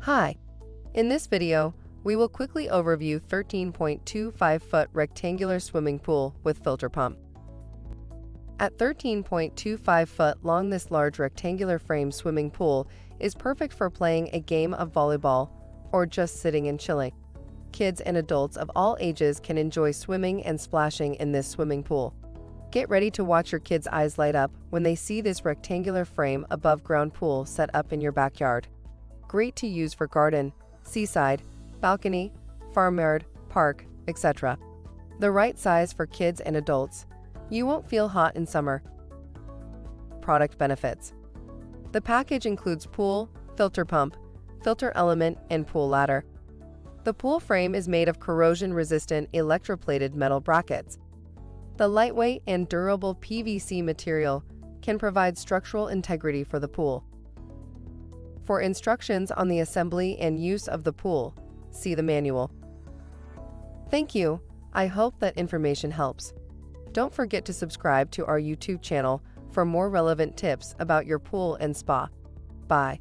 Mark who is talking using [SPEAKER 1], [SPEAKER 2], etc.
[SPEAKER 1] Hi, in this video, we will quickly overview 13.25-foot rectangular swimming pool with filter pump. At 13.25 foot long, this large rectangular frame swimming pool is perfect for playing a game of volleyball or just sitting and chilling. Kids and adults of all ages can enjoy swimming and splashing in this swimming pool. Get ready to watch your kids' eyes light up when they see this rectangular frame above-ground pool set up in your backyard. Great to use for garden, seaside, balcony, farmyard, park, etc. The right size for kids and adults. You won't feel hot in summer. Product benefits. The package includes pool, filter pump, filter element, and pool ladder. The pool frame is made of corrosion-resistant electroplated metal brackets. The lightweight and durable PVC material can provide structural integrity for the pool. For instructions on the assembly and use of the pool, see the manual. Thank you. I hope that information helps. Don't forget to subscribe to our YouTube channel for more relevant tips about your pool and spa. Bye.